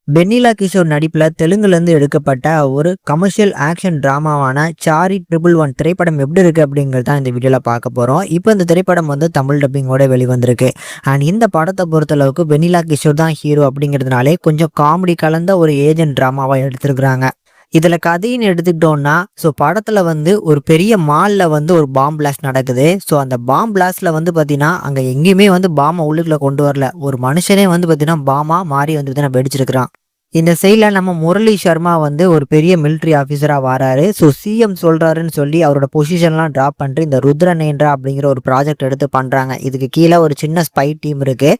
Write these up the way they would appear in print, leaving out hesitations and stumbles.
வெண்ணிலா கிஷோர் நடிப்புல தெலுங்குல இருந்து எடுக்கப்பட்ட ஒரு கமர்ஷியல் ஆக்ஷன் டிராமாவான சாரி ட்ரிபிள் ஒன் திரைப்படம் எப்படி இருக்கு அப்படிங்கிறது தான் இந்த வீடியோல பார்க்க போறோம். இப்போ இந்த திரைப்படம் வந்து தமிழ் டப்பிங்கோட வெளிவந்திருக்கு. அண்ட் இந்த படத்தை பொறுத்தளவுக்கு வெண்ணிலா கிஷோர் தான் ஹீரோ அப்படிங்கிறதுனாலே கொஞ்சம் காமெடி கலந்த ஒரு ஏஜென்ட் டிராமாவா எடுத்திருக்கிறாங்க. இதுல கதைன்னு எடுத்துக்கிட்டோம்னா, படத்துல வந்து ஒரு பெரிய மால்ல வந்து ஒரு பாம் பிளாஸ்ட் நடக்குது. அந்த பாம் பிளாஸ்ட்ல வந்து பாத்தீங்கன்னா, அங்க எங்கேயுமே வந்து பாம்ப உள்ளுக்குள்ள கொண்டு வரல. ஒரு மனுஷனே வந்து பாத்தீங்கன்னா பாமா மாறி வந்து பாத்தீங்கன்னா வெடிச்சிருக்கிறான். இந்த சைட்ல நம்ம முரளி சர்மா வந்து ஒரு பெரிய மிலிட்டரி ஆஃபீஸரா வராரு. சிஎம் சொல்றாருன்னு சொல்லி அவரோட பொசிஷன்லாம் டிராப் பண்ணிட்டு இந்த ருத்ரநேந்திரா அப்படிங்கிற ஒரு ப்ராஜெக்ட் எடுத்து பண்றாங்க. இதுக்கு கீழே ஒரு சின்ன ஸ்பை டீம் இருக்கு.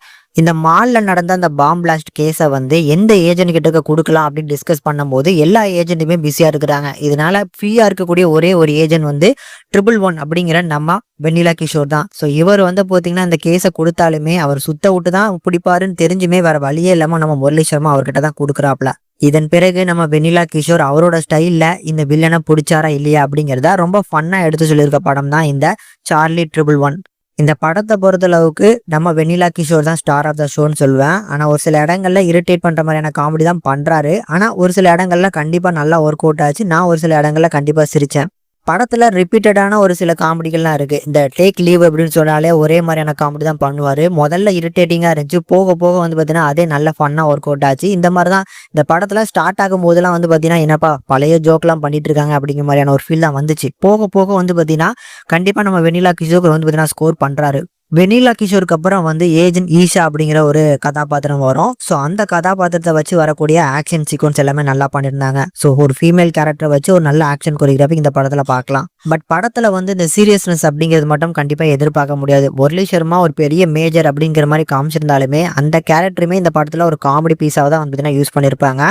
இந்த மால்ல நடந்த அந்த பாம் பிளாஸ்ட் கேஸை வந்து எந்த ஏஜென்ட் கிட்ட கொடுக்கலாம் அப்படின்னு டிஸ்கஸ் பண்ணும்போது எல்லா ஏஜென்ட்டுமே பிஸியா இருக்கிறாங்க. இதனால ஃப்ரீயா இருக்கக்கூடிய ஒரே ஒரு ஏஜென்ட் வந்து ட்ரிபிள் ஒன் அப்படிங்கிற நம்ம வெண்ணிலா கிஷோர் தான். இவர் வந்து பார்த்தீங்கன்னா இந்த கேஸை கொடுத்தாலுமே அவர் சுத்த விட்டு தான் பிடிப்பாருன்னு தெரிஞ்சுமே வேற வழியே இல்லாம நம்ம முரளி சர்மா அவர்கிட்ட தான் கொடுக்குறாப்ல. இதன் பிறகு நம்ம வெண்ணிலா கிஷோர் அவரோட ஸ்டைல்ல இந்த வில்லனை பிடிச்சாரா இல்லையா அப்படிங்கிறத ரொம்ப ஃபன்னா எடுத்து சொல்லியிருக்க படம் தான் இந்த சார்லி ட்ரிபிள் ஒன். இந்த படத்தை பொறுத்தளவுக்கு நம்ம வெண்ணிலா கிஷோர் தான் ஸ்டார் ஆஃப் த ஷோன்னு சொல்லுவேன். ஆனா ஒரு சில இடங்கள்ல இரிட்டேட் பண்ற மாதிரியான காமெடி தான் பண்றாரு. ஆனா ஒரு சில இடங்கள்ல கண்டிப்பா நல்லா ஒர்க் அவுட் ஆச்சு. நான் ஒரு சில இடங்கள்ல கண்டிப்பா சிரிச்சேன். படத்துல ரிப்பீட்டடான ஒரு சில காமெடிகள்லாம் இருக்கு. இந்த டேக் லீவ் அப்படின்னு சொன்னாலே ஒரே மாதிரியான காமெடி தான் பண்ணுவாரு. முதல்ல இரிட்டேட்டிங்கா இருந்துச்சு, போக போக வந்து பாத்தீங்கன்னா அதே நல்ல ஃபன்னா ஒர்க் அவுட் ஆச்சு. இந்த மாதிரிதான் இந்த படத்துல ஸ்டார்ட் ஆகும் போதெல்லாம் வந்து பாத்தீங்கன்னா என்னப்பா பழைய ஜோக்லாம் பண்ணிட்டு இருக்காங்க அப்படிங்கிற மாதிரியான ஒரு ஃபீல் தான் வந்துச்சு. போக போக வந்து பாத்தீங்கன்னா கண்டிப்பா நம்ம வெண்ணிலா கிஷோர் வந்து பாத்தீங்கன்னா ஸ்கோர் பண்றாரு. வெண்ணிலா கிஷோருக்கு அப்புறம் வந்து ஏஜென்ட் ஈஷா அப்படிங்கிற ஒரு கதாபாத்திரம் வரும். அந்த கதாபாத்திரத்தை வச்சு வரக்கூடிய ஆக்ஷன் சீக்வன்ஸ் எல்லாமே நல்லா பண்ணியிருந்தாங்க. ஒரு ஃபீமேல் கேரக்டரை வச்சு ஒரு நல்ல ஆக்ஷன் கொரியோகிராஃபி இந்த படத்துல பார்க்கலாம். பட் படத்துல வந்து இந்த சீரியஸ்னஸ் அப்படிங்கிறது மட்டும் கண்டிப்பா எதிர்பார்க்க முடியாது. முரளி சர்மா ஒரு பெரிய மேஜர் அப்படிங்கிற மாதிரி காமிச்சிருந்தாலுமே அந்த கேரக்டருமே இந்த படத்துல ஒரு காமெடி பீஸாக தான் வந்து யூஸ் பண்ணியிருப்பாங்க.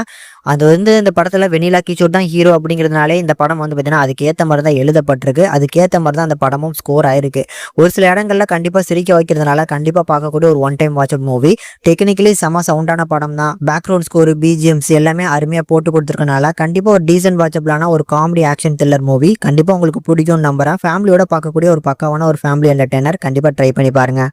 அது வந்து இந்த படத்துல வெண்ணிலா கிஷோர் தான் ஹீரோ அப்படிங்கிறதுனாலே இந்த படம் வந்து பார்த்தீங்கன்னா அதுக்கேற்ற மாதிரி தான் எழுதப்பட்டிருக்கு. அதுக்கேற்ற மாதிரி தான் அந்த படமும் ஸ்கோர் ஆயிருக்கு. ஒரு சில இடங்கள்ல கண்டிப்பா சிரிக்க வைக்கிறதுனால கண்டிப்பா பார்க்கக்கூடிய ஒரு one time watch movie. Technically செம சவுண்டான படம் தான். பேக்ரவுண்ட் ஸ்கோர், பிஜிஎம்ஸ் எல்லாமே அருமையா போட்டு கொடுத்துருக்கனால கண்டிப்பா ஒரு டீசன்ட் வாட்சபிளான ஒரு காமெடி ஆக்ஷன் த்ரில்லர் மூவி. கண்டிப்பா உங்களுக்கு பிடிக்கும்னு நம்புறேன். ஃபேமிலியோட பார்க்கக்கூடிய ஒரு பக்காவான ஒரு ஃபேமிலி என்டர்டைனர். கண்டிப்பா ட்ரை பண்ணி பாருங்க.